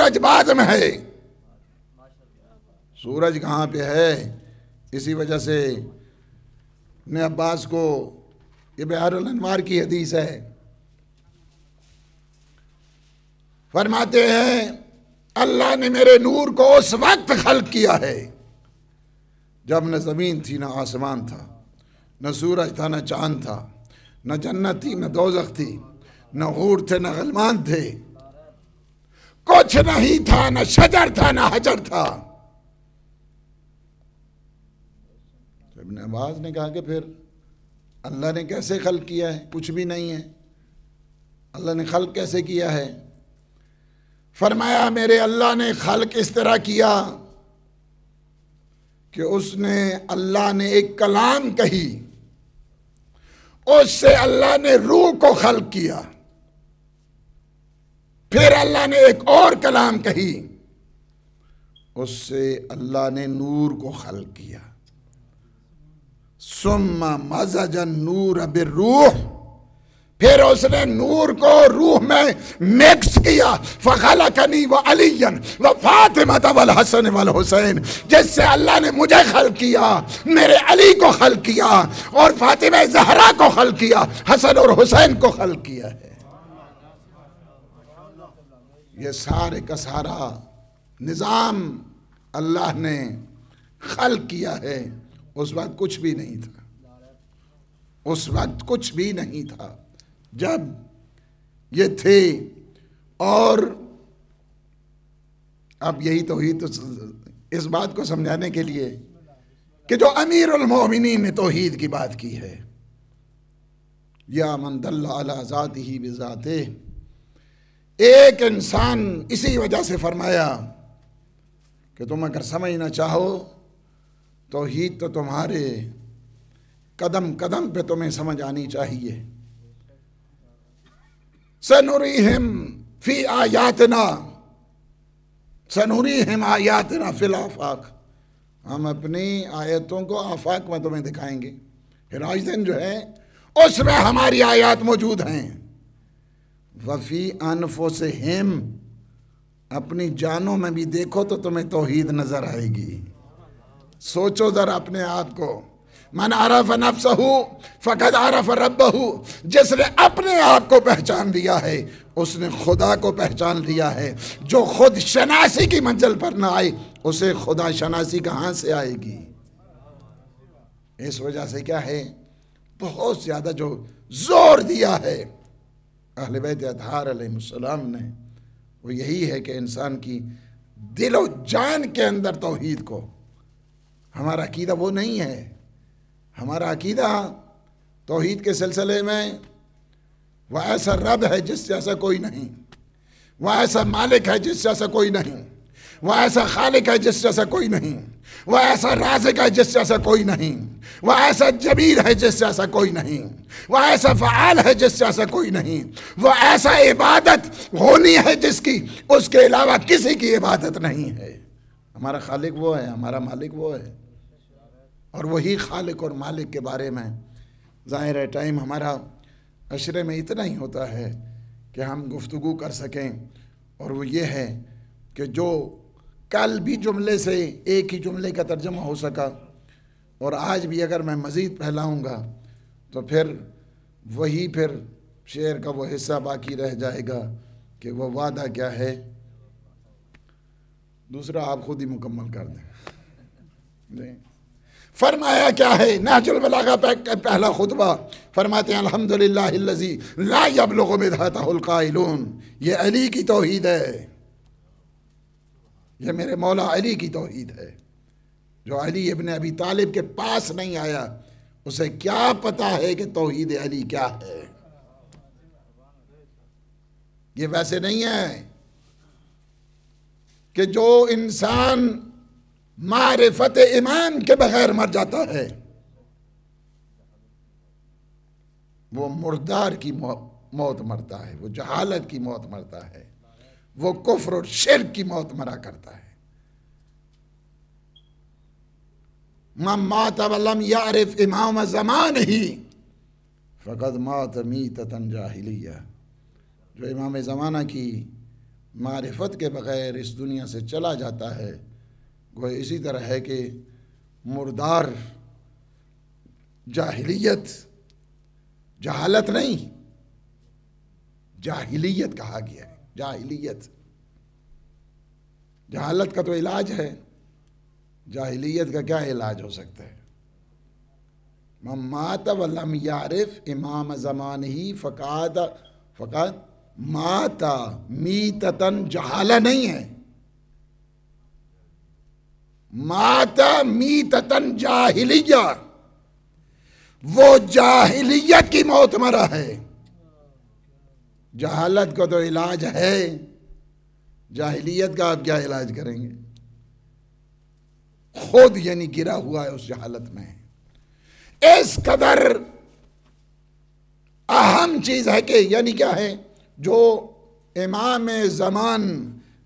سورج بعد میں ہے. سورج کہاں پہ ہے؟ اسی وجہ سے ابن عباس کو، یہ بحر الانوار کی حدیث ہے، فرماتے ہیں اللہ نے میرے نور کو اس وقت خلق کیا ہے جب نہ زمین تھی، نہ آسمان تھا، نہ سورج تھا، نہ چاند تھا، نہ جنت تھی، نہ دوزخ تھی، نہ حور تھے، نہ غلمان تھے، کچھ نہیں تھا، نہ شجر تھا، نہ حجر تھا. ابن عباس نے کہا کہ پھر اللہ نے کیسے خلق کیا ہے؟ کچھ بھی نہیں ہے، اللہ نے خلق کیسے کیا ہے؟ فرمایا میرے اللہ نے خلق اس طرح کیا کہ اللہ نے ایک کلام کہی، اس سے اللہ نے روح کو خلق کیا، پھر اللہ نے ایک اور کلام کہی، اس سے اللہ نے نور کو خلق کیا. ثم مزج النور بالروح، پھر اس نے نور کو روح میں مکس کیا. فخلقنی وعلیا وفاطمۃ والحسن والحسین، جس سے اللہ نے مجھے خلق کیا، میرے علی کو خلق کیا، اور فاطمہ زہرا کو خلق کیا، حسن اور حسین کو خلق کیا ہے. یہ سارے کا سارا نظام اللہ نے خلق کیا ہے. اس وقت کچھ بھی نہیں تھا، اس وقت کچھ بھی نہیں تھا جب یہ تھے. اور اب یہی توحید، اس بات کو سمجھانے کے لیے کہ جو امیر المومنین نے توحید کی بات کی ہے، یا من دل علی ذاتہ بذاتہ، ایک انسان اسی وجہ سے فرمایا کہ تم اگر سمجھنا چاہو توحید تو تمہارے قدم قدم پہ تمہیں سمجھ آنی چاہیے. سنریہم فی آیاتنا، سنریہم آیاتنا فی الآفاق، ہم اپنی آیتوں کو آفاق میں تمہیں دکھائیں گے. ہرائزن جو ہے اس میں ہماری آیات موجود ہیں. وفی انفسہم، اپنی جانوں میں بھی دیکھو تو تمہیں توحید نظر آئے گی. سوچو ذرا اپنے آپ کو. من عرف نفسہ فقد عرف ربہ، جس نے اپنے آپ کو پہچان لیا ہے اس نے خدا کو پہچان لیا ہے. جو خود شناسی کی منزل پر نہ آئے اسے خدا شناسی کہاں سے آئے گی؟ اس وجہ سے کیا ہے، بہت زیادہ جو زور دیا ہے اہل بیت اطہار علیہ السلام نے، وہ یہی ہے کہ انسان کی دل و جان کے اندر توحید کو. ہمارا عقیدہ وہ نہیں ہے. ہمارا عقیدہ توحید کے سلسلے میں وہ ایسا رب ہے جس جیسا کوئی نہیں، وہ ایسا مالک ہے جس جیسا کوئی نہیں، وہ ایسا خالق ہے جس جیسا کوئی نہیں، وہ ایسا رازق ہے جس جیسا کوئی نہیں، وہ ایسا جبیر ہے جس جیسا کوئی نہیں، وہ ایسا فعال ہے جس جیسا کوئی نہیں، وہ ایسا عبادت ہونی ہے جس کی اس کے علاوہ کسی کی عبادت نہیں ہے. ہمارا خالق وہ ہے، ہمارا مالک وہ ہے. اور وہی خالق اور مالک کے بارے میں ظاہر ہے ٹائم ہمارا عشرے میں اتنا ہی ہوتا ہے کہ ہم گفتگو کر سکیں. اور وہ یہ ہے کہ جو کل بھی جملے سے ایک ہی جملے کا ترجمہ ہو سکا، اور آج بھی اگر میں مزید پھیلاؤں گا تو پھر وہی پھر شعر کا وہ حصہ باقی رہ جائے گا کہ وہ وعدہ کیا ہے. دوسرا آپ خود ہی مکمل کر دیں. فرمایا کیا ہے؟ نہج البلاغہ پہلا خطبہ فرماتے ہیں الحمدللہ الذی لا یبلغ مدحتہ القائلون. یہ علی کی توحید ہے، یہ میرے مولا علی کی توحید ہے. جو علی ابن ابی طالب کے پاس نہیں آیا اسے کیا پتا ہے کہ توحید علی کیا ہے. یہ ویسے نہیں ہے کہ جو انسان معرفت ایمان کے بغیر مر جاتا ہے وہ مردار کی موت مرتا ہے، وہ جہالت کی موت مرتا ہے، وہ کفر اور شرک کی موت مرا کرتا ہے. من مات ولم یعرف امام زمانہ فقد مات میتۃ جاہلیہ. جو امام زمانہ کی معرفت کے بغیر اس دنیا سے چلا جاتا ہے وہ اسی طرح ہے کہ مردار جاہلیت، جہالت نہیں، جاہلیت کہا گیا ہے، جاہلیت۔ جہالت کا تو علاج ہے، جاہلیت کا کیا علاج ہو سکتا ہے؟ من مات ولم یعرف امام زمانہ فقاد ماتا میتتن، جہالہ نہیں ہے، ماتا میتتن جاہلیہ، وہ جاہلیت کی موت مرا ہے۔ جہالت کو تو علاج ہے، جاہلیت کا آپ کیا علاج کریں گے؟ خود یعنی گرا ہوا ہے اس جہالت میں۔ اس قدر اہم چیز ہے کہ یعنی کیا ہے، جو امام زمان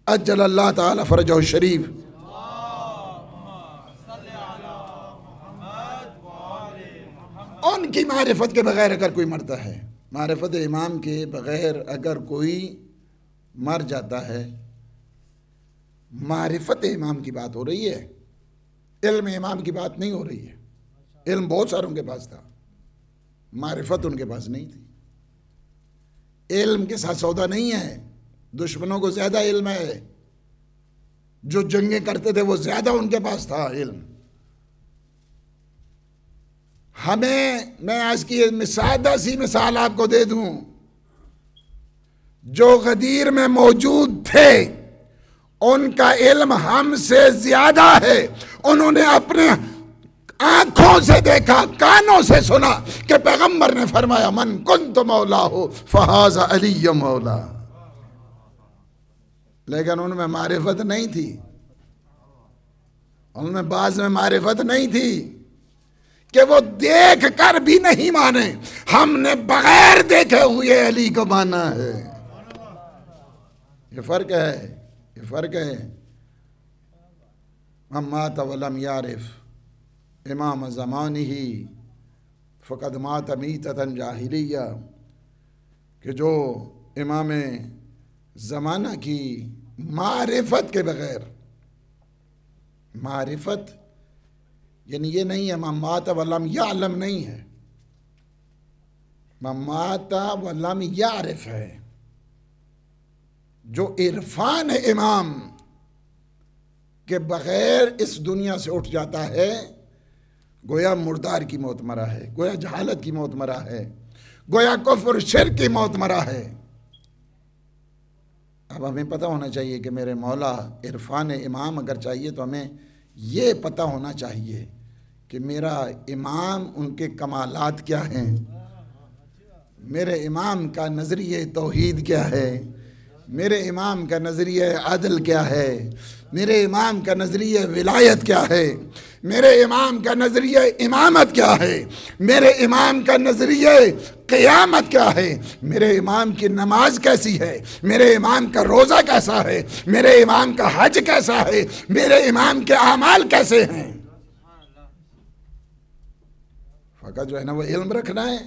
اجل اللہ تعالی فرجہ الشریف ان کی معرفت کے بغیر اگر کوئی مرتا ہے، معرفت امام کے بغیر اگر کوئی مر جاتا ہے، معرفت امام کی بات ہو رہی ہے، علم امام کی بات نہیں ہو رہی ہے۔ علم بہت ساروں کے پاس تھا، معرفت ان کے پاس نہیں تھی۔ علم کے ساتھ سودا نہیں ہے، دشمنوں کو زیادہ علم ہے، جو جنگیں کرتے تھے وہ زیادہ ان کے پاس تھا علم۔ میں آج کی سادہ سی مثال آپ کو دے دوں، جو غدیر میں موجود تھے ان کا علم ہم سے زیادہ ہے۔ انہوں نے اپنے آنکھوں سے دیکھا، کانوں سے سنا کہ پیغمبر نے فرمایا من کنت مولا ہو فہذا علی مولا، لیکن ان میں معرفت نہیں تھی، ان میں بعض میں معرفت نہیں تھی کہ وہ دیکھ کر بھی نہیں مانے، ہم نے بغیر دیکھے ہوئے علی کو مانا ہے۔ یہ فرق ہے، یہ فرق ہے۔ من مات ولم یعرف امام زمانہ فقد مات میتۃ جاہلیہ، کہ جو امام زمانہ کی معرفت کے بغیر، معرفت یعنی یہ نہیں ہے من مات ولم یعلم نہیں ہے، من مات ولم یعرف ہے۔ جو عرفان امام کے بغیر اس دنیا سے اٹھ جاتا ہے، گویا مردار کی موت مرا ہے، گویا جہالت کی موت مرا ہے، گویا کفر شرک کی موت مرا ہے۔ اب ہمیں پتہ ہونا چاہیے کہ میرے مولا عرفان امام اگر چاہیے تو ہمیں یہ پتہ ہونا چاہیے کہ میرا امام ان کے کمالات کیا ہیں، میرے امام کا نظریہ توحید کیا ہے، میرے امام کا نظریہ عدل کیا ہے، میرے امام کا نظریہ ولایت کیا ہے، میرے امام کا نظریہ امامت کیا ہے، میرے امام کا نظریہ قیامت کیا ہے، میرے امام کی نماز کیسی ہے، میرے امام کا روزہ کیسا ہے، میرے امام کا حج کیسا ہے، میرے امام کے اعمال کیسے ہیں۔ فقط جو ہے نا وہ علم رکھنا ہے،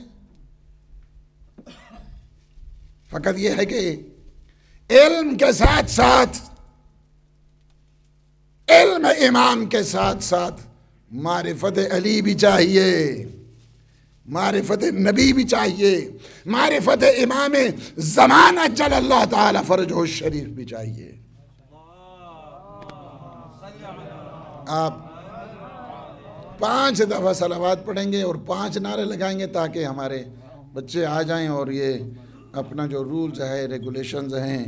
فقط یہ ہے کہ علم کے ساتھ ساتھ، علم امام کے ساتھ ساتھ معرفت علی بھی چاہیے، معرفت نبی بھی چاہیے، معرفت امام زمان اجل اللہ تعالی فرجہ الشریف بھی چاہیے۔ آپ 5 دفعہ صلوات پڑھیں گے اور 5 نعرے لگائیں گے تاکہ ہمارے بچے آ جائیں اور یہ اپنا جو رولز ہے، ریگولیشنز ہیں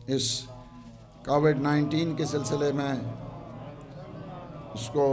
اس کووڈ-19 کے سلسلے میں، اس کو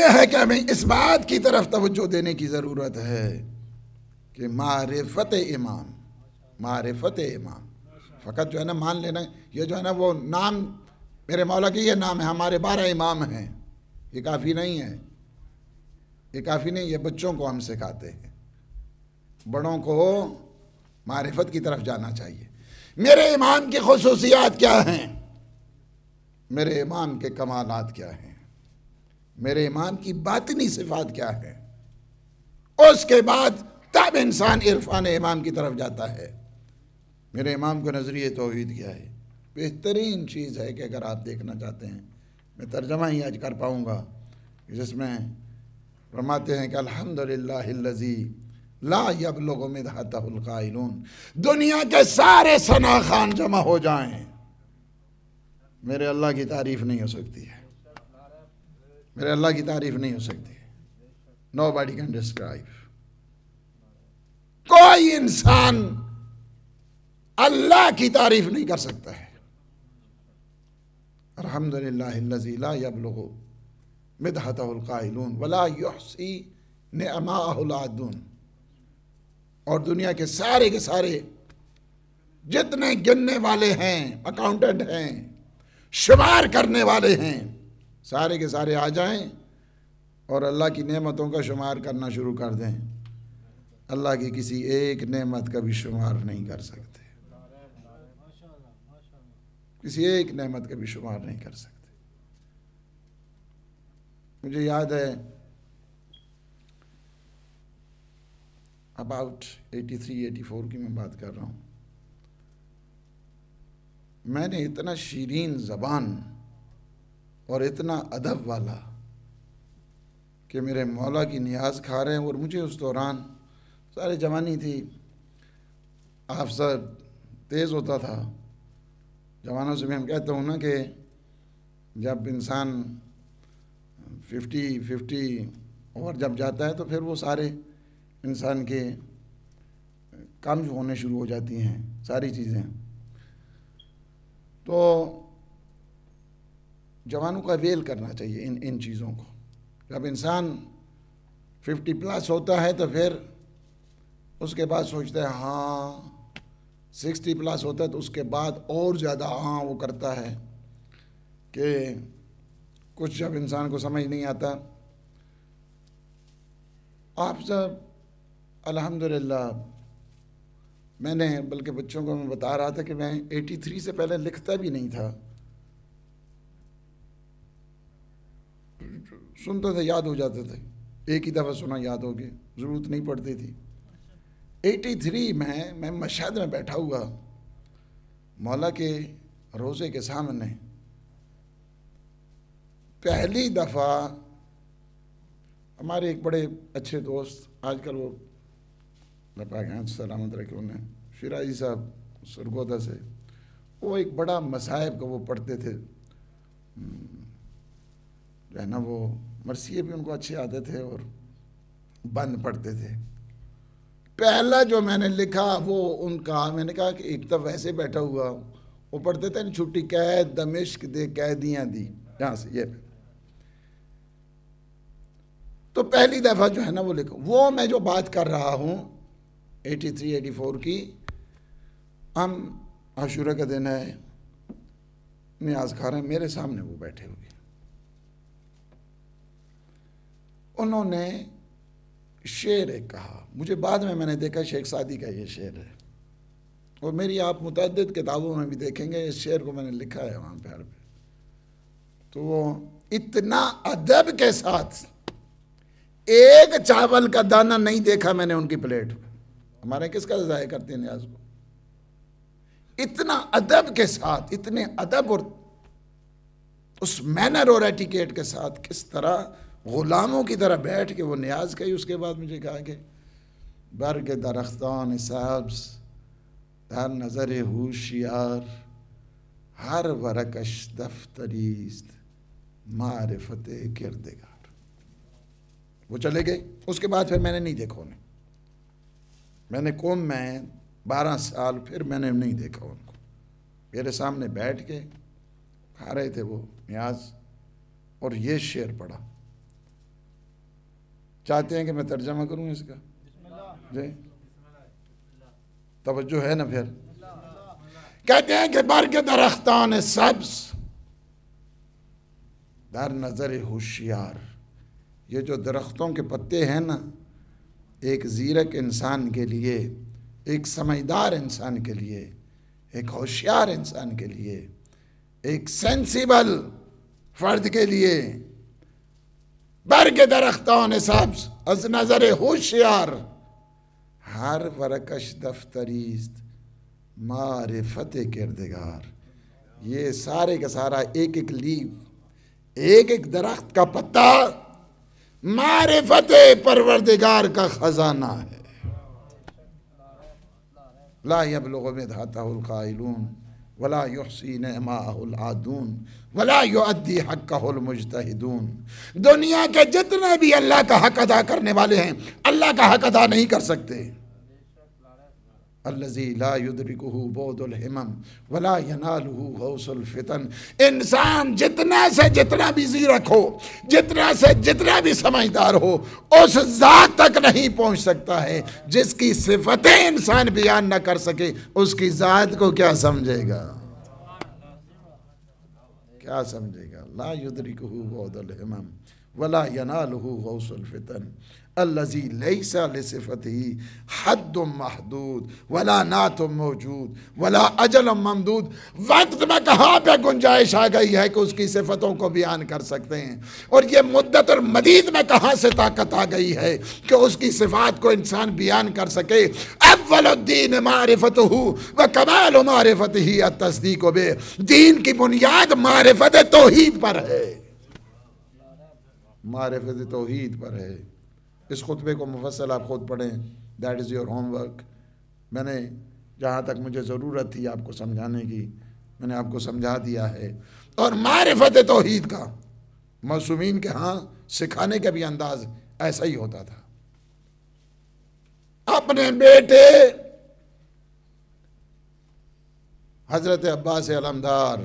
یہ ہے کہ ہمیں اس بات کی طرف توجہ دینے کی ضرورت ہے کہ معرفت امام فقط جو ہے نا مان لینا یہ جو ہے نا وہ نام میرے مولا کی یہ نام ہے، ہمارے 12 امام ہیں، یہ کافی نہیں ہے، یہ کافی نہیں، یہ بچوں کو ہم سکھاتے ہیں، بڑوں کو معرفت کی طرف جانا چاہیے۔ میرے امام کی خصوصیات کیا ہیں، میرے امام کے کمالات کیا ہیں، میرے امام کی باطنی صفات کیا ہیں، اس کے بعد تب انسان عرفان امام کی طرف جاتا ہے۔ میرے امام کو نظریہ توحید کیا ہے، بہترین چیز ہے کہ اگر آپ دیکھنا چاہتے ہیں، میں ترجمہ ہی آج کر پاؤں گا، جس میں فرماتے ہیں کہ الحمدللہ الذی لا یبلغ مدحتہ القائلون، دنیا کے سارے ثنا خوان جمع ہو جائیں، میرے اللہ کی تعریف نہیں ہو سکتی ہے، میرے اللہ کی تعریف نہیں ہو سکتی ہے۔ Nobody can describe۔ کوئی انسان اللہ کی تعریف نہیں کر سکتا ہے۔ الحمدللہ الذی لا یبلغ مدحتہ القائلون ولا یحصی نعماءہ العادون، اور دنیا کے سارے جتنے گننے والے ہیں، اکاؤنٹنٹ ہیں، شمار کرنے والے ہیں، سارے کے سارے آ جائیں اور اللہ کی نعمتوں کا شمار کرنا شروع کر دیں، اللہ کی کسی ایک نعمت کا بھی شمار نہیں کر سکتے، کسی ایک نعمت کا بھی شمار نہیں کر سکتے۔ مجھے یاد ہے about 83-84 کی میں بات کر رہا ہوں، میں نے اتنا شیرین زبان اور اتنا ادب والا کہ میرے مولا کی نیاز کھا رہے ہیں، اور مجھے اس دوران سارے جوانی تھی، حافظہ تیز ہوتا تھا، جوانوں سے بھی ہم کہتا ہوں نا کہ جب انسان 50 اور جب جاتا ہے تو پھر وہ سارے انسان کے کم ہونے شروع ہو جاتی ہیں ساری چیزیں، تو جوانوں کا ویل کرنا چاہیے ان چیزوں کو۔ جب انسان 50+ ہوتا ہے تو پھر اس کے بعد سوچتا ہے ہاں 60+ ہوتا ہے تو اس کے بعد اور زیادہ وہ کرتا ہے کہ کچھ جب انسان کو سمجھ نہیں آتا۔ آپ سب الحمدللہ، میں نے بلکہ بچوں کو میں بتا رہا تھا کہ میں 83 سے پہلے لکھتا بھی نہیں تھا، سنتا تھا یاد ہو جاتے تھے، ایک ہی دفعہ سنا یاد ہو گئے، ضرورت نہیں پڑتی تھی۔ 83 میں مشہد میں بیٹھا ہوا مولا کے روضے کے سامنے پہلی دفعہ ہمارے ایک بڑے اچھے دوست، آج کل وہ لپاک سلامت رکھے انہیں، شیرازی صاحب سرگودا سے، وہ ایک بڑا مصائب کو وہ پڑھتے تھے، جو ہے نا وہ مرثیے بھی ان کو اچھے آتے تھے اور بند پڑھتے تھے۔ پہلا جو میں نے لکھا وہ ان کا، میں نے کہا کہ ایک طرف ایسے بیٹھا ہوا وہ پڑھتے تھے نا، چھٹی قید دمشق دے قیدیاں دی، یہاں سے یہ تو پہلی دفعہ جو ہے نا وہ لکھا، وہ میں جو بات کر رہا ہوں 83-84 کی، ہم عاشورہ کا دن ہے، نیاز کھا رہے ہیں، میرے سامنے وہ بیٹھے ہوئے، انہوں نے شعر ایک کہا، مجھے بعد میں نے دیکھا شیخ سعدی کا یہ شعر ہے، اور میری آپ متعدد کتابوں میں بھی دیکھیں گے اس شعر کو میں نے لکھا ہے وہاں پہ، تو وہ اتنا ادب کے ساتھ، ایک چاول کا دانہ نہیں دیکھا میں نے ان کی پلیٹ، ہمارے کس کا ضائع کرتے ہیں نیاز کو، اتنا ادب کے ساتھ، اتنے ادب اور اس مینر اور ایٹیکیٹ کے ساتھ کس طرح غلاموں کی طرح بیٹھ کے وہ نیاز کہی۔ اس کے بعد مجھے کہا کہ برگ درختان سبز در نظر ہوشیار، ہر ورقش دفتریست معرفت کردگار۔ وہ چلے گئے، اس کے بعد پھر میں نے نہیں دیکھا انہیں، میں نے قوم میں 12 سال پھر میں نے نہیں دیکھا ان کو، میرے سامنے بیٹھ کے کھا رہے تھے وہ نیاز، اور یہ شعر پڑھا، چاہتے ہیں کہ میں ترجمہ کروں اس کا؟ جی توجہ ہے نا؟ پھر کہتے ہیں کہ برگ درختان سبز در نظر ہوشیار. یہ جو درختوں کے پتے ہیں نا، ایک زیرک انسان کے لیے، ایک سمجھدار انسان کے لیے، ایک ہوشیار انسان کے لیے، ایک سینسیبل فرد کے لیے، برگ درختان سبز از نظر ہوشیار ہر ورکش دفتریست معرفت کردگار. یہ سارے کا سارا ایک ایک لیف، ایک ایک درخت کا پتا معرفت پروردگار کا خزانہ ہے. لا یبلغ مدحتہ القائلون ولا یحصی نعماہ العادون ولا یؤدی حقہ المجتہدون. دنیا کے جتنے بھی اللہ کا حق ادا کرنے والے ہیں، اللہ کا حق ادا نہیں کر سکتے. الذی لا یدرکہ بعد الہمم ولا ینالہ غوث الفتن. انسان جتنا سے جتنا بھی زیرک ہو، جتنا سے جتنا بھی سمجھدار ہو، اس ذات تک نہیں پہنچ سکتا ہے جس کی صفتیں انسان بیان نہ کر سکے. اس کی ذات کو کیا سمجھے گا؟ کیا سمجھے گا؟ لا یدرکہ بعد الہمم ولا ینالہ غوث الفتن الذی لیس لصفتہ حد محدود ولا نعت موجود ولا اجل ممدود. وقت میں کہاں پہ گنجائش آ گئی ہے کہ اس کی صفتوں کو بیان کر سکتے ہیں، اور یہ مدت اور مدید میں کہاں سے طاقت آ گئی ہے کہ اس کی صفات کو انسان بیان کر سکے. اول الدین معرفتہ و کمال معرفتہ التصدیق بہ. دین کی بنیاد معرفت توحید پر ہے، معرفت توحید پر ہے. اس خطبے کو مفصل آپ خود پڑھیں، that is your home work. میں نے جہاں تک مجھے ضرورت تھی آپ کو سمجھانے کی، میں نے آپ کو سمجھا دیا ہے. اور معرفت توحید کا معصومین کے ہاں سکھانے کا بھی انداز ایسا ہی ہوتا تھا. اپنے بیٹے حضرت عباس علمدار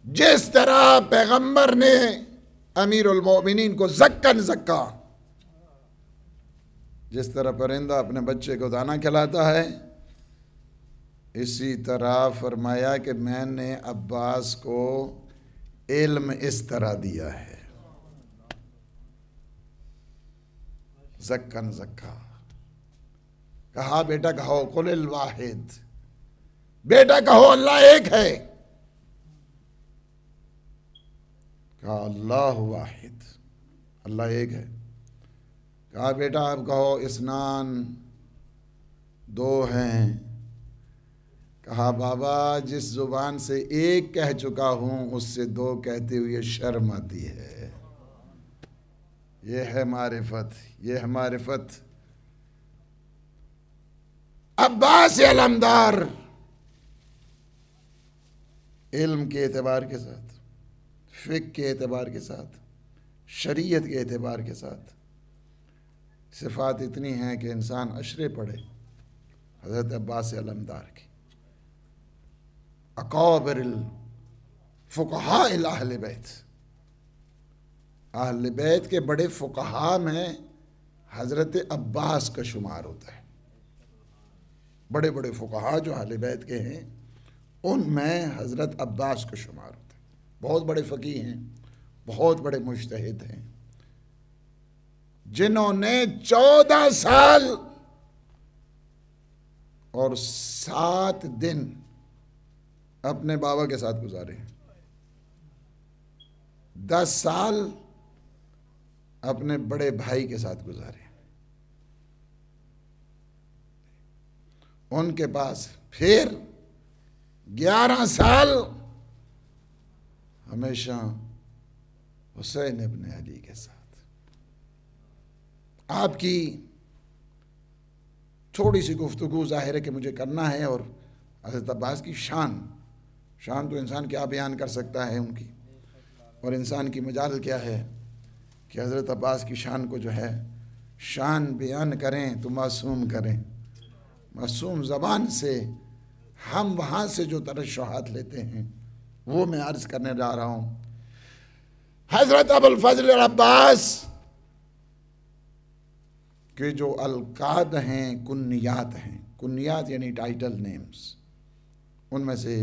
جس طرح پیغمبر نے امیر المومنین کو زکن زکا، جس طرح پرندہ اپنے بچے کو دانا کھلاتا ہے، اسی طرح فرمایا کہ میں نے عباس کو علم اس طرح دیا ہے. زکن زکا. کہا بیٹا کہو قل الواحد، بیٹا کہو اللہ ایک ہے. کہا اللہ واحد، اللہ ایک ہے. کہا بیٹا اب کہو اسنان، دو ہیں. کہا بابا جس زبان سے ایک کہہ چکا ہوں اس سے دو کہتے ہوئے شرم آتی ہے. یہ ہے معرفت، یہ ہے معرفت. عباس علمدار علم کے اعتبار کے ساتھ، فقہ کے اعتبار کے ساتھ، شریعت کے اعتبار کے ساتھ صفات اتنی ہیں کہ انسان اشرے پڑھے حضرت عباس علمدار کی. اکابر الفقہاء اہل بیت، اہل بیت کے بڑے فقہاء میں حضرت عباس کا شمار ہوتا ہے. بڑے بڑے فقہاء جو اہل بیت کے ہیں ان میں حضرت عباس کا شمار ہوتا ہے. بہت بڑے فقیہ ہیں، بہت بڑے مجتہد ہیں، جنہوں نے 14 سال اور 7 دن اپنے بابا کے ساتھ گزارے. 10 سال اپنے بڑے بھائی کے ساتھ گزارے. ان کے پاس پھر 11 سال ہمیشہ حسین ابن علی کے ساتھ. آپ کی تھوڑی سی گفتگو ظاہر ہے کہ مجھے کرنا ہے. اور حضرت عباس کی شان تو انسان کیا بیان کر سکتا ہے ان کی، اور انسان کی مجال کیا ہے کہ حضرت عباس کی شان کو جو ہے شان بیان کریں تو معصوم کریں. معصوم زبان سے ہم وہاں سے جو ترشحات لیتے ہیں وہ میں عرض کرنے جا رہا ہوں۔ حضرت ابوالفضل العباس کے جو القاب ہیں، کنیات ہیں، کنیات یعنی ٹائٹل نیمز، ان میں سے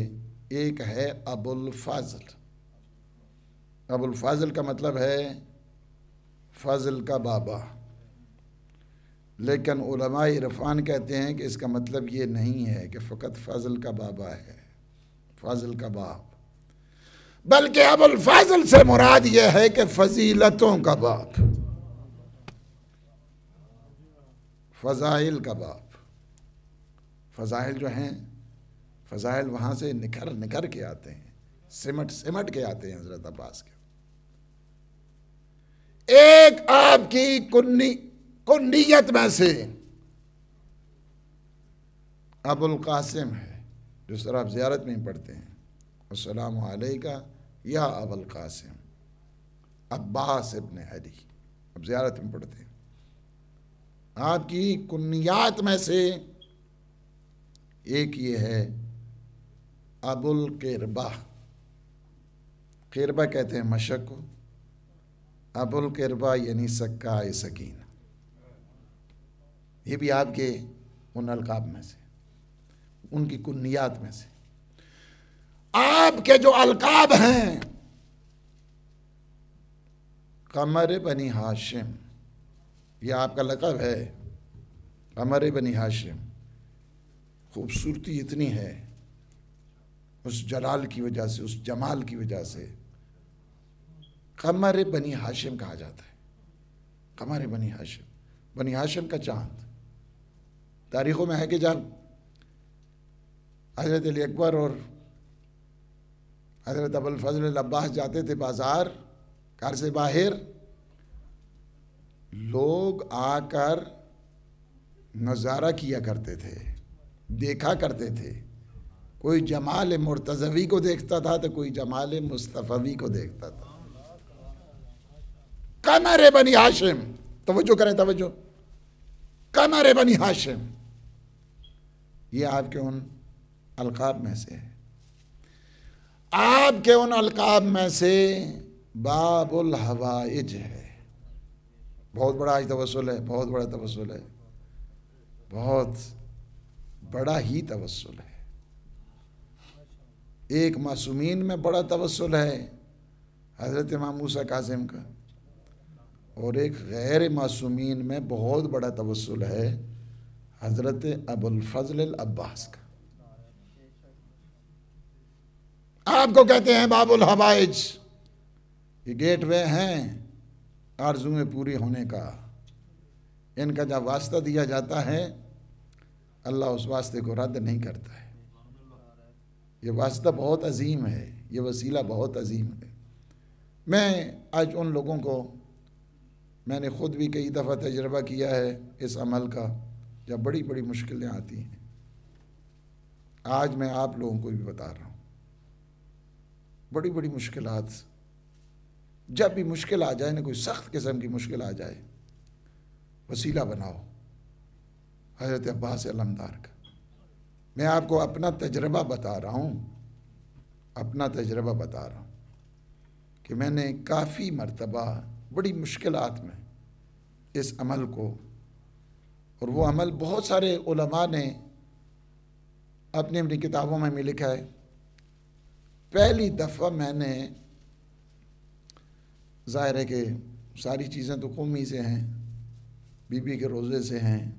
ایک ہے ابوالفضل۔ ابوالفضل کا مطلب ہے فضل کا بابا، لیکن علماء عرفان کہتے ہیں کہ اس کا مطلب یہ نہیں ہے کہ فقط فضل کا بابا ہے، فضل کا باپ، بلکہ ابوالفضل سے مراد یہ ہے کہ فضیلتوں کا باپ، فضائل کا باپ۔ فضائل جو ہیں، فضائل وہاں سے نکھر کے آتے ہیں، سمٹ کے آتے ہیں حضرت عباس کے۔ ایک آپ کی کنیت میں سے ابوالقاسم ہے، جس طرح آپ زیارت میں ہی پڑھتے ہیں، السلام علیکہ یا ابوالقاسم عباس ابن علی، اب زیارت میں پڑھتے ہیں۔ آپ کی کنیات میں سے ایک یہ ہے ابوالقربہ۔ قربہ کہتے ہیں مشق کو، ابوالقربہ یعنی سکائے سکینہ۔ یہ بھی آپ کے ان القاب میں سے، ان کی کنیات میں سے۔ آپ کے جو القاب ہیں، قمر بنی ہاشم، یہ آپ کا لقب ہے، قمر بنی ہاشم۔ خوبصورتی اتنی ہے اس جلال کی وجہ سے، اس جمال کی وجہ سے قمر بنی ہاشم کہا جاتا ہے۔ قمر بنی ہاشم، بنی ہاشم کا چاند۔ تاریخوں میں ہے کہ جب حضرت علی اکبر اور حضرت ابوالفضل العباس جاتے تھے بازار، گھر سے باہر، لوگ آ کر نظارہ کیا کرتے تھے، دیکھا کرتے تھے۔ کوئی جمال مرتضوی کو دیکھتا تھا تو کوئی جمال مصطفی کو دیکھتا تھا۔ قمر بنی ہاشم، توجہ کریں توجہ، قمر بنی ہاشم، یہ آپ کے ان القاب میں سے ہے۔ آپ کے ان القاب میں سے باب الحوائج ہے۔ بہت بڑا آج توسل ہے، بہت بڑا توسل ہے، بہت بڑا ہی توسل ہے۔ ایک معصومین میں بڑا توسل ہے حضرت امام موسیٰ کاظم کا، اور ایک غیر معصومین میں بہت بڑا توسل ہے حضرت ابوالفضل العباس کا۔ آپ کو کہتے ہیں باب الحوائج، یہ گیٹ وے ہیں آرزویں پوری ہونے کا۔ ان کا جب واسطہ دیا جاتا ہے، اللہ اس واسطے کو رد نہیں کرتا ہے۔ یہ واسطہ بہت عظیم ہے، یہ وسیلہ بہت عظیم ہے۔ میں آج ان لوگوں کو، میں نے خود بھی کئی دفعہ تجربہ کیا ہے اس عمل کا، جب بڑی بڑی مشکلیں آتی ہیں۔ آج میں آپ لوگوں کو بھی بتا رہا ہوں، بڑی بڑی مشکلات، جب بھی مشکل آ جائے نا، کوئی سخت قسم کی مشکل آ جائے، وسیلہ بناؤ حضرت عباس علمدار کا۔ میں آپ کو اپنا تجربہ بتا رہا ہوں، اپنا تجربہ بتا رہا ہوں کہ میں نے کافی مرتبہ بڑی مشکلات میں اس عمل کو، اور وہ عمل بہت سارے علماء نے اپنی اپنی کتابوں میں بھی لکھا ہے۔ پہلی دفعہ میں نے، ظاہر ہے کہ ساری چیزیں تو قومی سے ہیں، بی بی کے روزے سے ہیں،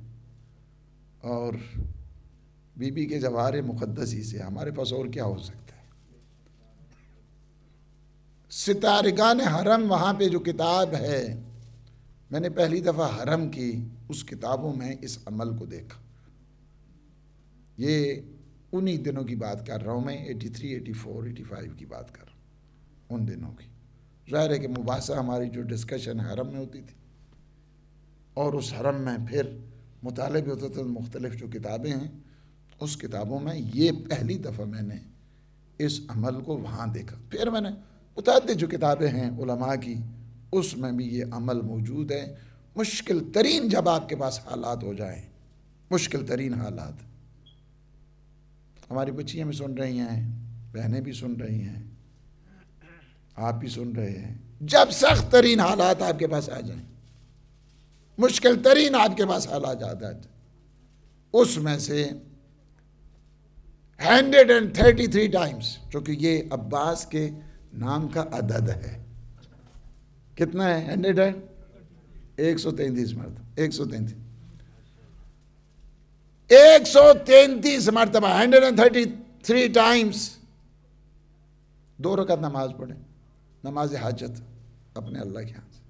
اور بی بی کے جواہر مقدسی سے، ہمارے پاس اور کیا ہو سکتا ہے۔ ستارگان حرم، وہاں پہ جو کتاب ہے، میں نے پہلی دفعہ حرم کی اس کتابوں میں اس عمل کو دیکھا۔ یہ انہی دنوں کی بات کر رہا ہوں میں، 83 84 85 کی بات کر رہا ہوں، ان دنوں کی۔ ظاہر ہے کہ مباحثہ ہماری جو ڈسکشن حرم میں ہوتی تھی، اور اس حرم میں پھر مطالعے بھی ہوتے تھے، مختلف جو کتابیں ہیں اس کتابوں میں یہ پہلی دفعہ میں نے اس عمل کو وہاں دیکھا۔ پھر میں نے متعدد جو کتابیں ہیں علماء کی، اس میں بھی یہ عمل موجود ہے۔ مشکل ترین جب آپ کے پاس حالات ہو جائیں، مشکل ترین حالات، ہماری بچیاں بھی سن رہی ہیں، بہنیں بھی سن رہی ہیں، آپ ہی سن رہے ہیں، جب سخت ترین حالات آپ کے پاس آ جائیں، مشکل ترین آپ کے پاس حالات آ جائیں، اس میں سے 133 ٹائمز، چونکہ یہ عباس کے نام کا عدد ہے، کتنا ہے 133 مرتبہ، 133 مرتبہ 133 ٹائمز 2 رکعت نماز پڑھیں، نماز حاجت اپنے اللہ کے ہاں سے،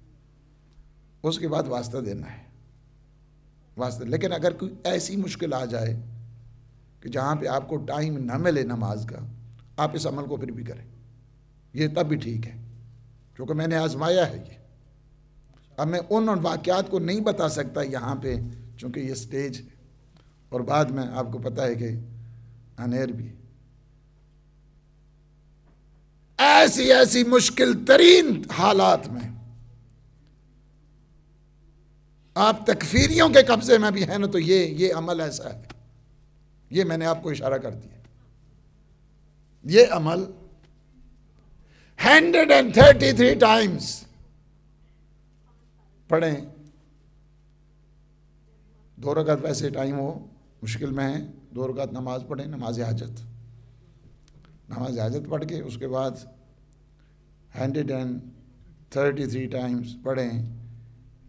اس کے بعد واسطہ دینا ہے، واسطہ۔ لیکن اگر کوئی ایسی مشکل آ جائے کہ جہاں پہ آپ کو ٹائم نہ ملے نماز کا، آپ اس عمل کو پھر بھی کریں، یہ تب بھی ٹھیک ہے، کیونکہ میں نے آزمایا ہے یہ۔ اب میں ان واقعات کو نہیں بتا سکتا یہاں پہ، چونکہ یہ سٹیج ہے، اور بعد میں آپ کو پتہ ہے کہ انیر بھی ایسی مشکل ترین حالات میں آپ تکفیریوں کے قبضے میں بھی ہیں نا، تو یہ عمل ایسا ہے، یہ میں نے آپ کو اشارہ کر دیا، یہ عمل 133 ٹائمز پڑھیں، 2 رکعت ویسے ٹائم ہو مشکل میں ہے، 2 رکعت نماز پڑھیں، نماز حاجت پڑھ کے اس کے بعد 133 ٹائمز پڑھیں،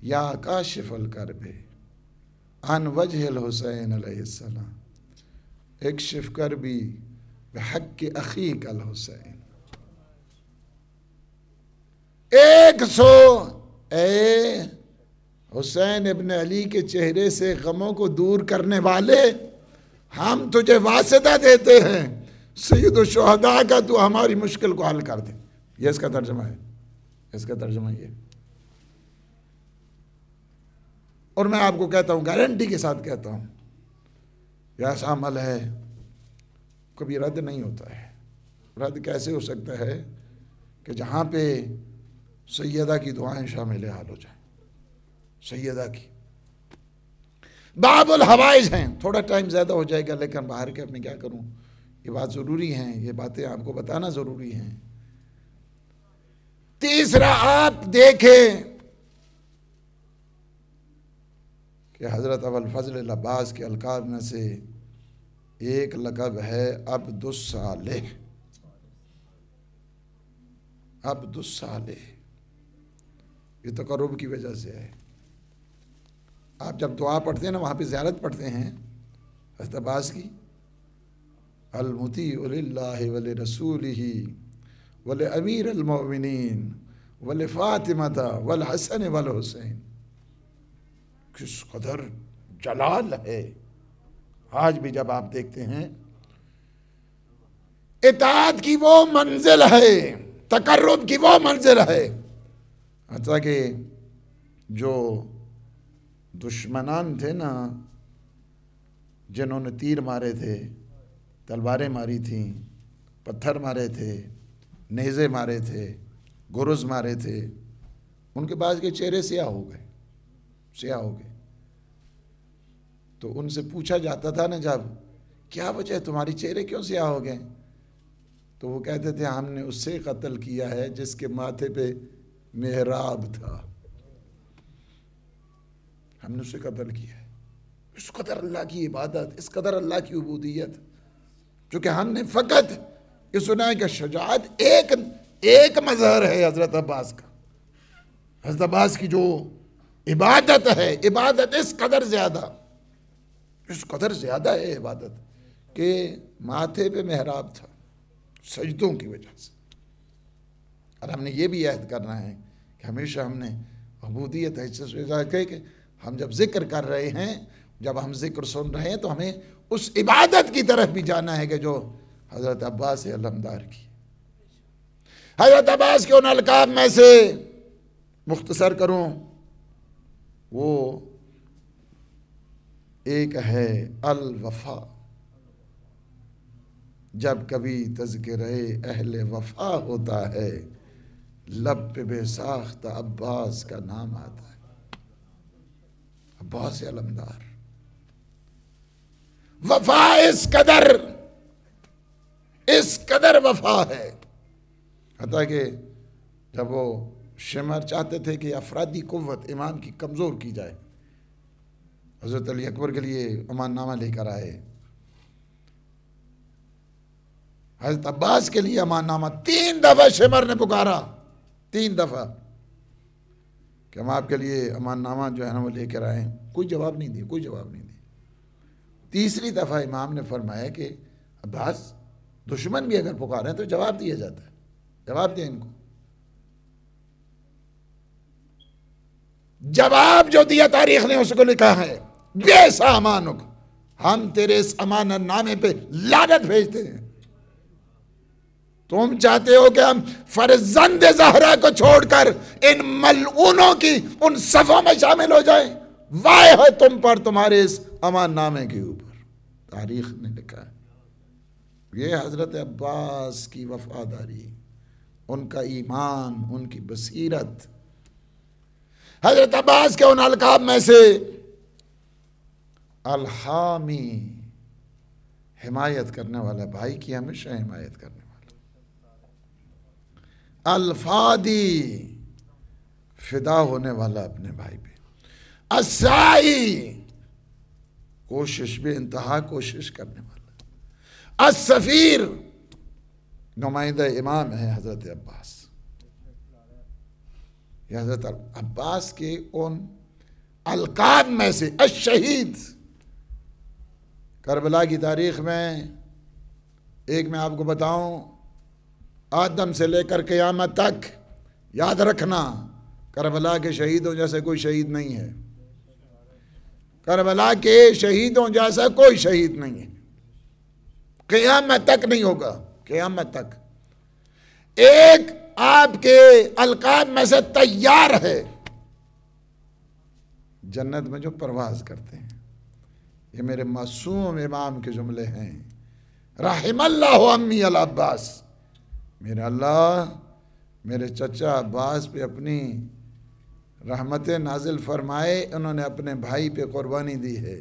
یا کاشف الکرب عن وجہ الحسین علیہ السلام اکشف کربی بحق اخیک الحسین، 100 اے حسین ابن علی کے چہرے سے غموں کو دور کرنے والے، ہم تجھے واسطہ دیتے ہیں سید الشہداء کا، تو ہماری مشکل کو حل کر دے۔ یہ اس کا ترجمہ ہے، اس کا ترجمہ یہ۔ اور میں آپ کو کہتا ہوں، گارنٹی کے ساتھ کہتا ہوں، یہ ایسا عمل ہے کبھی رد نہیں ہوتا ہے۔ رد کیسے ہو سکتا ہے کہ جہاں پہ سیدہ کی دعائیں شامل حال ہو جائیں، سیدہ کی باب الحوائج ہیں، تھوڑا ٹائم زیادہ ہو جائے گا، لیکن باہر کے میں کیا کروں، یہ بات ضروری ہیں، یہ باتیں آپ کو بتانا ضروری ہیں۔ تیسرا، آپ دیکھیں کہ حضرت ابوالفضل العباس کے القاب میں سے ایک لقب ہے عبد الصالح، عبد الصالح، یہ تقرب کی وجہ سے ہے۔ آپ جب دعا پڑھتے ہیں نا، وہاں پہ زیارت پڑھتے ہیں حضرت عباس کی، المطیع للہ ولرسولہ ولامیر المؤمنین ولفاطمۃ والحسن والحسین، کس قدر جلال ہے۔ آج بھی جب آپ دیکھتے ہیں، اطاعت کی وہ منزل ہے، تقرب کی وہ منزل ہے، حتیٰ کہ جو دشمنان تھے نا، جنہوں نے تیر مارے تھے، تلواریں ماری تھیں، پتھر مارے تھے، نیزے مارے تھے، گرز مارے تھے، ان کے بعض کے چہرے سیاہ ہو گئے، سیاہ ہو گئے۔ تو ان سے پوچھا جاتا تھا نا جب، کیا وجہ ہے تمہاری چہرے کیوں سیاہ ہو گئے؟ تو وہ کہتے تھے ہم نے اس سے قتل کیا ہے جس کے ماتھے پہ محراب تھا، ہم نے اسے قتل کیا ہے۔ اس قدر اللہ کی عبادت، اس قدر اللہ کی عبودیت، چونکہ ہم نے فقط یہ سنا ہے کہ شجاعت ایک مظہر ہے حضرت عباس کا، حضرت عباس کی جو عبادت ہے، عبادت اس قدر زیادہ ہے عبادت کہ ماتھے پہ محراب تھا سجدوں کی وجہ سے۔ اور ہم نے یہ بھی عہد کرنا ہے کہ ہمیشہ ہم نے عبودیت ہے کہ ہم جب ذکر کر رہے ہیں، جب ہم ذکر سن رہے ہیں، تو ہمیں اس عبادت کی طرف بھی جانا ہے کہ جو حضرت عباس علمدار کی۔ حضرت عباس کے ان القاب میں سے مختصر کروں، وہ ایک ہے الوفا، جب کبھی تذکرہ اہل وفا ہوتا ہے، لب پہ بے ساختہ عباس کا نام آتا ہے، عباس علمدار۔ وفا اس قدر وفا ہے، حتیٰ کہ جب وہ شمر چاہتے تھے کہ افرادی قوت امام کی کمزور کی جائے، حضرت علی اکبر کے لیے امان نامہ لے کر آئے، حضرت عباس کے لیے امان نامہ 3 دفعہ شمر نے پکارا، 3 دفعہ کہ ہم آپ کے لیے امان نامہ جو ہے نا وہ لے کر آئے، کوئی جواب نہیں دیا، کوئی جواب نہیں دیا۔ تیسری دفعہ امام نے فرمایا کہ عباس دشمن بھی اگر پکارے تو جواب دیا جاتا ہے، جواب دیں ان کو۔ جواب جو دیا تاریخ نے اس کو لکھا ہے بیسا امانک، ہم تیرے اس امانت نامے پہ لعنت بھیجتے ہیں۔ تم چاہتے ہو کہ ہم فرزند زہرا کو چھوڑ کر ان ملعونوں کی ان صفوں میں شامل ہو جائیں؟ وائے ہے تم پر تمہارے اس امان نامے کے اوپر۔ تاریخ نے لکھا ہے یہ حضرت عباس کی وفاداری، ان کا ایمان، ان کی بصیرت۔ حضرت عباس کے ان القاب میں سے الحامی، حمایت کرنے والا، بھائی کی ہمیشہ حمایت کرنے والا، الفادی، فدا ہونے والا اپنے بھائی پہ، السائی، کوشش بے انتہا کوشش کرنے والا، السفیر، نمائندہ امام ہے حضرت عباس۔ یہ حضرت عباس کے ان القاب میں سے الشہید۔ کربلا کی تاریخ میں ایک میں آپ کو بتاؤں، آدم سے لے کر قیامت تک یاد رکھنا کربلا کے شہیدوں جیسے کوئی شہید نہیں ہے، کربلا کے شہیدوں جیسا کوئی شہید نہیں ہے، قیامت تک نہیں ہوگا، قیامت تک۔ ایک آپ کے القاب میں سے تیار ہے، جنت میں جو پرواز کرتے ہیں، یہ میرے معصوم امام کے جملے ہیں، رحم اللہ امی العباس، میرے اللہ میرے چچا عباس پہ اپنی رحمت نازل فرمائے، انہوں نے اپنے بھائی پہ قربانی دی ہے،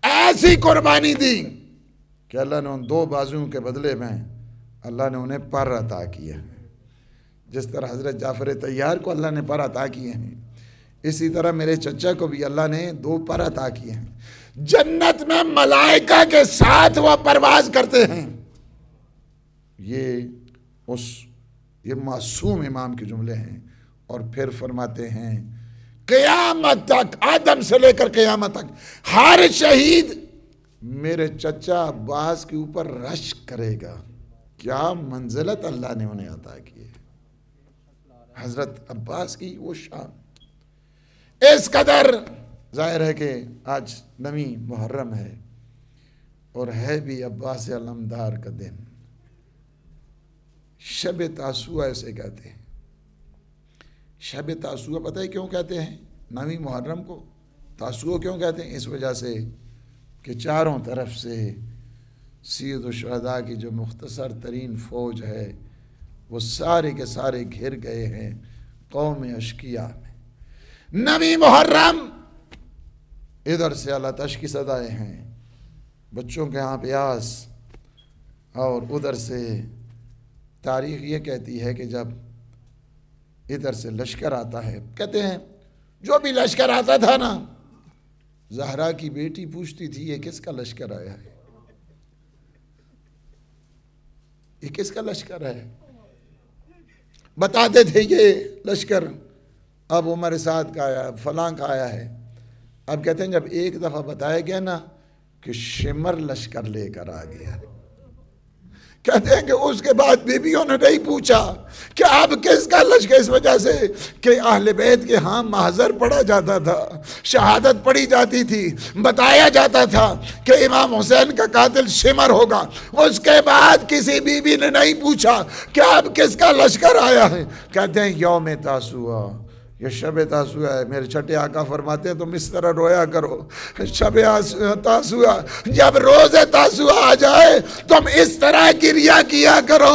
ایسی قربانی دی کہ اللہ نے ان 2 بازوؤں کے بدلے میں اللہ نے انہیں پر عطا کیا ہے۔ جس طرح حضرت جعفر طیار کو اللہ نے پر عطا کیے ہیں، اسی طرح میرے چچا کو بھی اللہ نے 2 پر عطا کیے ہیں۔ جنت میں ملائکہ کے ساتھ وہ پرواز کرتے ہیں۔ یہ معصوم امام کے جملے ہیں، اور پھر فرماتے ہیں قیامت تک، آدم سے لے کر قیامت تک ہر شہید میرے چچا عباس کے اوپر رشک کرے گا۔ کیا منزلت اللہ نے انہیں عطا کی ہے، حضرت عباس کی وہ شان۔ اس قدر ظاہر ہے کہ آج 9 محرم ہے، اور ہے بھی عباس علمدار کا دن، شب تاسوعہ اسے کہتے ہیں۔ شب تاسوعہ پتہ ہے کیوں کہتے ہیں 9 محرم کو؟ تاسوعہ کیوں کہتے ہیں؟ اس وجہ سے کہ چاروں طرف سے سید الشہداء کی جو مختصر ترین فوج ہے وہ سارے کے سارے گھر گئے ہیں قوم اشقیاء میں۔ 9 محرم ادھر سے اللہ تش کی صدائیں ہیں، بچوں کے ہاں پیاس، اور ادھر سے تاریخ یہ کہتی ہے کہ جب ادھر سے لشکر آتا ہے، کہتے ہیں جو بھی لشکر آتا تھا نا، زہرا کی بیٹی پوچھتی تھی یہ کس کا لشکر آیا ہے، یہ کس کا لشکر ہے؟ بتاتے تھے یہ لشکر اب عمر سعد کا آیا ہے، فلاں کا آیا ہے۔ اب کہتے ہیں جب ایک دفعہ بتایا گیا نا کہ شمر لشکر لے کر آ گیا، کہتے ہیں کہ اس کے بعد بیویوں نے نہیں پوچھا کہ اب کس کا لشکر، اس وجہ سے کہ اہل بیت کے ہاں محضر پڑھا جاتا تھا، شہادت پڑھی جاتی تھی، بتایا جاتا تھا کہ امام حسین کا قاتل شمر ہوگا، اس کے بعد کسی بیوی نے نہیں پوچھا کہ اب کس کا لشکر آیا ہے۔ کہتے ہیں یوم تاسوعہ، یہ شب تاسوعہ ہے. میرے چھٹے آقا فرماتے ہیں تم اس طرح رویا کرو. شب تاسوعہ جب روز تاسوعہ آ جائے تم اس طرح گریہ کیا کرو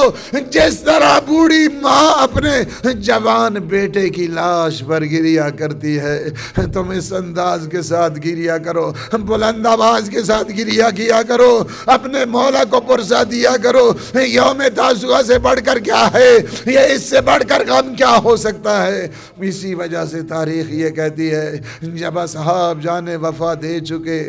جس طرح بوڑھی ماں اپنے جوان بیٹے کی لاش پر گریہ کرتی ہے. تم اس انداز کے ساتھ گریہ کرو, بلند آواز کے ساتھ گریہ کیا کرو, اپنے مولا کو پرسہ دیا کرو. یوم تاسوعہ سے بڑھ کر کیا ہے, یہ اس سے بڑھ کر غم کیا ہو سکتا ہے. اسی وجہ سے تاریخ یہ کہتی ہے جب اصحاب جان وفا دے چکے,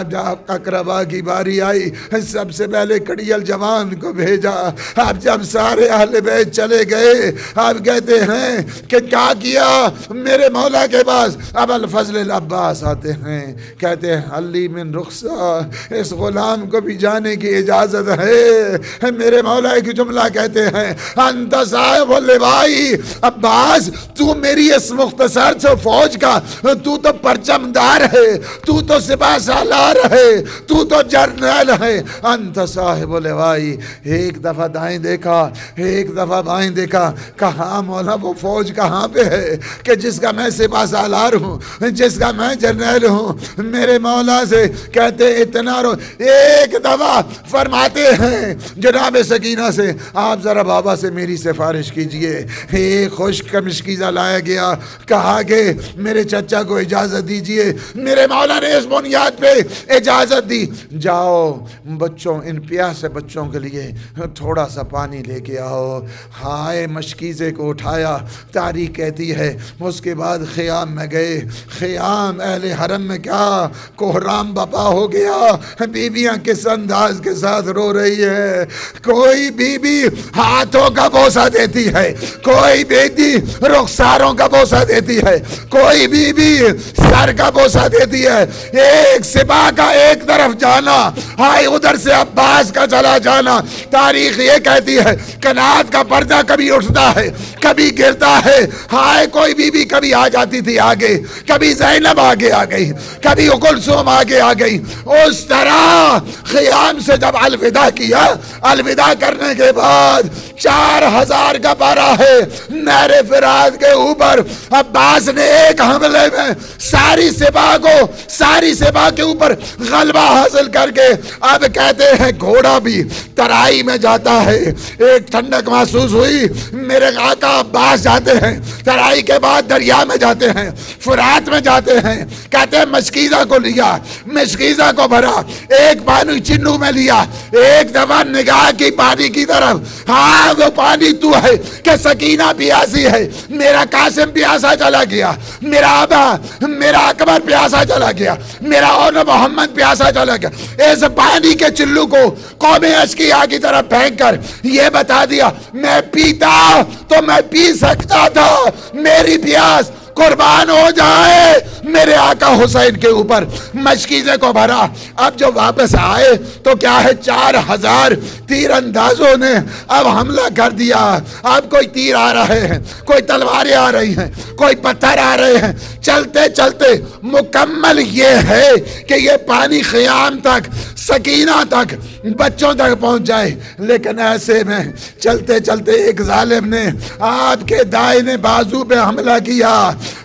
جب اقربا کی باری آئی سب سے پہلے کڑیل جوان کو بھیجا. اب جب سارے اہل بیت چلے گئے اب کہتے ہیں کہ کیا کیا میرے مولا کے پاس. اب الفضل العباس آتے ہیں کہتے ہیں علی من رخصہ, اس غلام کو بھی جانے کی اجازت ہے. میرے مولا ایک جملہ کہتے ہیں انت صاحب اللوائی عباس, تو میری اس مختصر سے فوج کا تو پرچم دار ہے, تو سپاہ سالار ہے, تو جرنیل ہے. انت صاحب اللوائی. ایک دفعہ دائیں دیکھا ایک دفعہ بائیں دیکھا, کہاں مولا وہ فوج کہاں پہ ہے کہ جس کا میں سپاہ سالار ہوں, جس کا میں جرنیل ہوں. میرے مولا سے کہتے اتنا رو. ایک دفعہ فرماتے ہیں جناب سکینہ سے آپ ذرا بابا سے میری سفارش کیجئے. ایک خشک مشکیزہ لایا گیا, کہا کہ میرے چچا کو اجازت دیجئے. میرے مولا نے اس بنیاد پہ اجازت دی, جاؤ بچوں ان پیاسے بچوں کے لیے تھوڑا سا پانی لے کے آؤ. ہائے مشکیزے کو اٹھایا. تاریخ کہتی ہے اس کے بعد خیام میں گئے. خیام اہل حرم میں کیا کوہرام بپا ہو گیا. بیویاں کس انداز کے ساتھ رو رہی ہے. کوئی بی بی ہاتھوں کا بوسہ دیتی ہے, کوئی بیٹی رخساروں کا بوسہ دیتی ہے, کوئی بی بی سر کا بوسہ دیتی ہے. ایک سپاہ کا ایک طرف جانا, ہائے ادھر سے عباس کا چلا جانا. تاریخ یہ کہتی ہے کنات کا پردہ کبھی اٹھتا ہے کبھی گرتا ہے. ہائے کوئی بی بی کبھی آ جاتی تھی آگے, کبھی زینب آگے آ گئی, کبھی کلثوم آگے آ گئی. اس طرح خیام سے جب الوداع کیا, الوداع کرنے کے بعد 4000 کا پارا ہے نہر فرات کے اوپر. عباس نے ایک حملے میں ساری سپاہ کے اوپر غلبہ حاصل کر کے اب کہتے ہیں گھوڑا بھی ترائی میں جاتا ہے. ایک ٹھنڈک محسوس ہوئی. میرے آقا عباس جاتے ہیں ترائی کے بعد دریا میں جاتے ہیں, فرات میں جاتے ہیں. کہتے ہیں مشکیزہ کو لیا, مشکیزہ کو بھرا, ایک پانی چنو میں لیا, ایک دفعہ نگاہ کی پانی کی طرف. ہاں وہ پانی تو ہے کہ سکینہ پیاسی ہے, میرا قاسم پیاسا چلا گیا, میرا آبا میرا اکبر پیاسا چلا گیا, میرا اون محمد پیاسا چلا گیا. اس پانی کے چلو کو قوم اشقیاء کی طرف پھینک کر یہ بتا دیا میں پیتا تو میں پی سکتا تھا, میری پیاس قربان ہو جائے میرے آقا حسین کے اوپر. مشکیزے کو بھرا. اب جو واپس آئے تو کیا ہے 4000 تیر اندازوں نے اب حملہ کر دیا. اب کوئی تیر آ رہے ہیں, کوئی تلواریں آ رہی ہیں, کوئی پتھر آ رہے ہیں. چلتے چلتے مکمل یہ ہے کہ یہ پانی خیام تک, سکینہ تک, بچوں تک پہنچ جائے. لیکن ایسے میں چلتے چلتے ایک ظالم نے آپ کے دائیں بازو پہ حملہ کیا.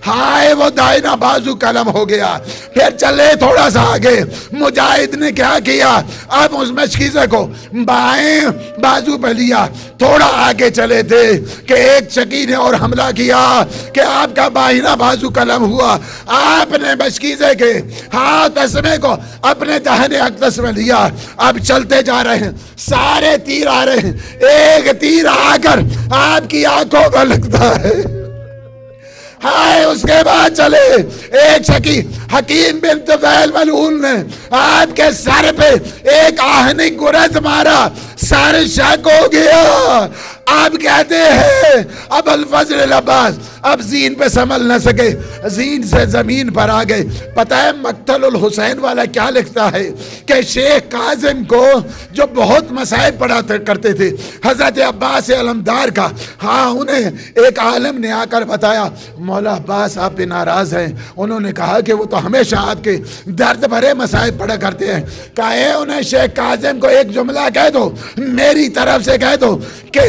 ہائے وہ دائنا بازو قلم ہو گیا. پھر چلے تھوڑا سا آگے, مجاہد نے کیا کیا, اب اس مشکیزے کو بائیں بازو پہ لیا. تھوڑا آگے چلے تھے کہ ایک چکی نے اور حملہ کیا کہ آپ کا بائنا بازو قلم ہوا. آپ نے مشکیزے کے ہاتھ تسمے کو اپنے دہنے اقدس میں لیا. اب چلتے جا رہے ہیں, سارے تیر آ رہے ہیں. ایک تیر آ کر آپ کی آنکھوں پر لگتا ہے. ہائے اس کے بعد چلے ایک شکی حکیم بن طفیل ملعون نے آپ کے سر پہ ایک آہنی گرز مارا, سارے شک ہو گیا. آپ کہتے ہیں اب الفضل العباس اب زین پہ سنبھل نہ سکے, زین سے زمین پر آ گئے. پتہ ہے مقتل الحسین والا کیا لکھتا ہے کہ شیخ کاظم کو جو بہت مصائب پڑھا کرتے تھے حضرت عباس علمدار کا, ہاں انہیں ایک عالم نے آ کر بتایا مولا عباس آپ پہ ناراض ہیں. انہوں نے کہا کہ وہ تو ہمیشہ آپ کے درد بھرے مصائب پڑھا کرتے ہیں. کہے انہیں شیخ کاظم کو ایک جملہ کہہ دو, میری طرف سے کہہ دو کہ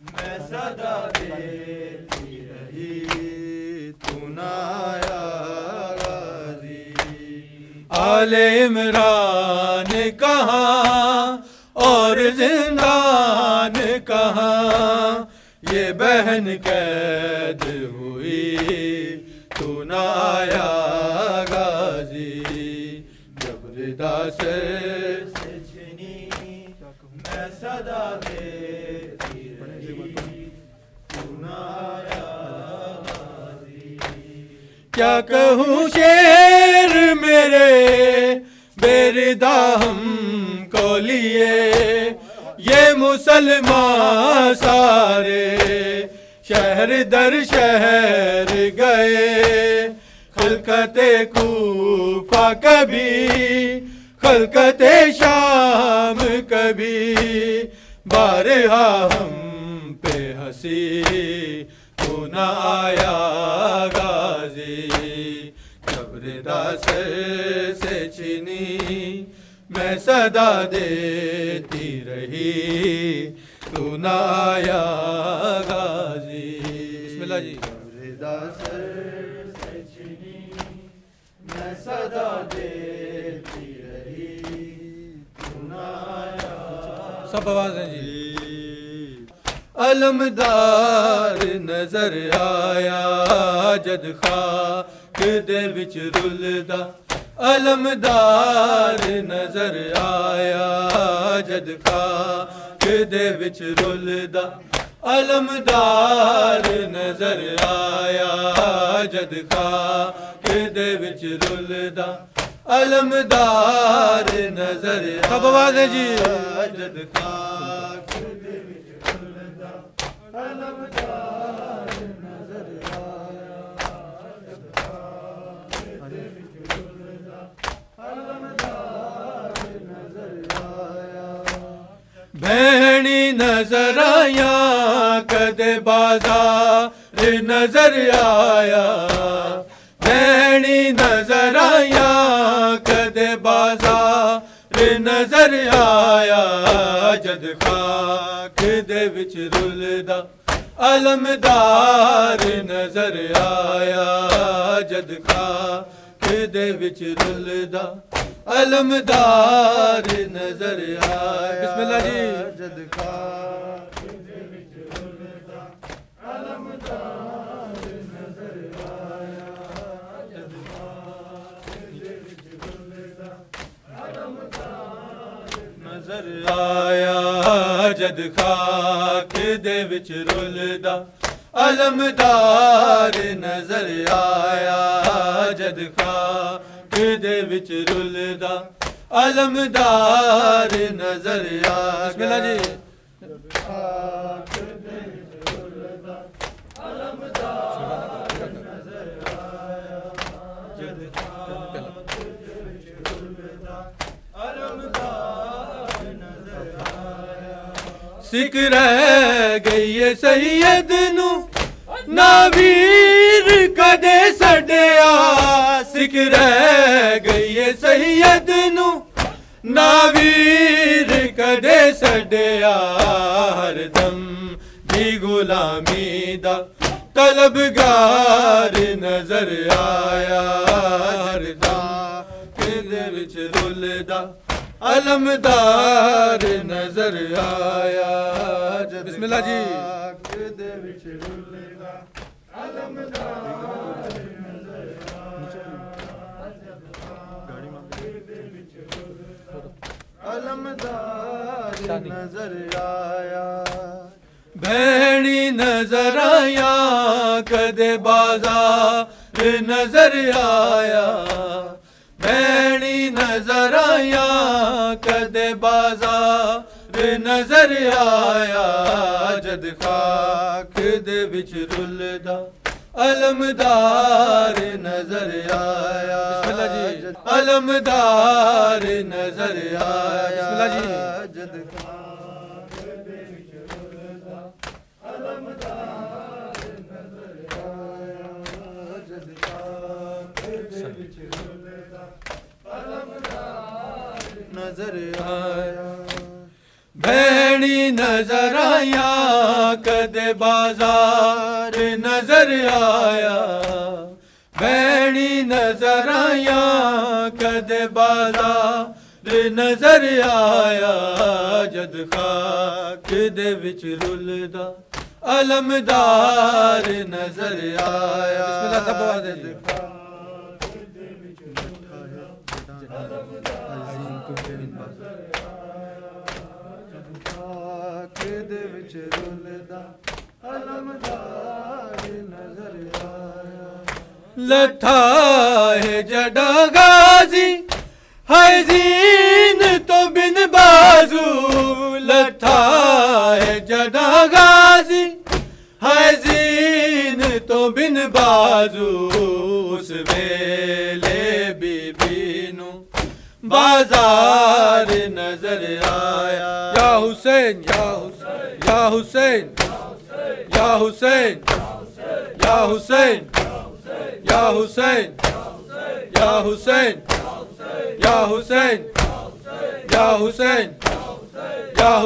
میں صدا دیتی رہی تو نہ آیا غازی آل عمران کہاں اور زندان کہاں یہ بہن قید ہوئی تو نہ آیا غازی جب ردا سے چھنی میں صدا دیتی رہی تو نہ آیا غازی کیا کہوں شعر میرے بے ردا ہم کو لیے یہ مسلمان سارے شہر در شہر گئے خلقت کوفہ کبھی خلقت شام کبھی بارہا ہم پہ ہنسی تو نہ آیا غازی جب ردا سر سے چھینی میں صدا دیتی رہی تو نہ آیا غازی بسم اللہ جی ردا سر سے چھینی میں صدا دیتی رہی تو نہ آیا سب آواز ہیں جی علمدار نظر آیا جد خاک دے وچ رلدا علمدار نظر آیا جد خاک دے وچ رلدا علمدار نظر آیا جد خاک دے وچ رلدا علمدار نظر سب آواز ہے جی جد خاک دے وچ رلدا علمدار نظر آیا جد خاک دے وچ رلدا علمدار نظر آیا بہنی نظر آیا کدے بازار نظر آیا بہنی نظر آیا کدے بازار نظر آیا جد خاک دے وچ رلدا علمدار نظر آیا جد خاک دے وچ رلدا علمدار نظر آیا بسم اللہ جی جد خاک دے وچ رلدا علمدار نظر آیا جد خاک دے وچ رلدا علمدار نظر آیا جد خاک دے وچ رلدا علمدار نظر آیا جد خاک دے وچ رلدا علمدار نظر آیا بسم اللہ جی خاک دے وچ رلدا علمدار نظر آیا جد خاک دے وچ رلدا علمدار نظر آیا سکھ رہ گئی سید نو ناویر کدے سڈیا سکھ رہ گئی سید نو ناویر کدے سڈیا ہر دم دی غلامی دا طلبگار نظر آیا ہر دم دے وچ رلدا علمدار نظر آیا بسم اللہ جی دے وچ رلدا علمدار نظر آیا علمدار نظر آیا بہنی نظر آیا کدے بازار نظر آیا بہنی نظر آیا کدے بازار نظر آیا جد خاک دے وچ رلدا علمدار نظر آیا بسم اللہ جی علمدار نظر آیا بسم اللہ جی جد خاک دے وچ رلدا علمدار نظر آیا جد خاک دے وچ رلدا علمدار نظر آیا بہنی نظر آیا کدے بازار نظر آیا بھینی نظر آیا کدے بازار نظر آیا جد خاک دے وچ رلدا علمدار نظر آیا بسم اللہ سب آواز دے لٹھا ہے جڈا غازی ہے زین تو بن بازو لٹھا ہے جڈا غازی ہے زین تو بن بازو اس ویلے بی بی نو بازار نظر آیا یا حسین یا حسین یا حسین یا حسین یا حسین یا حسین یا حسین یا حسین یا حسین یا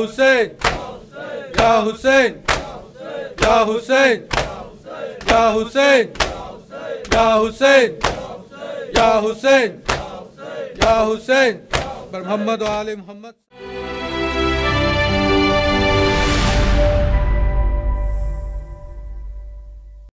حسین یا حسین یا حسین یا حسین یا حسین یا حسین پر محمد و آل محمد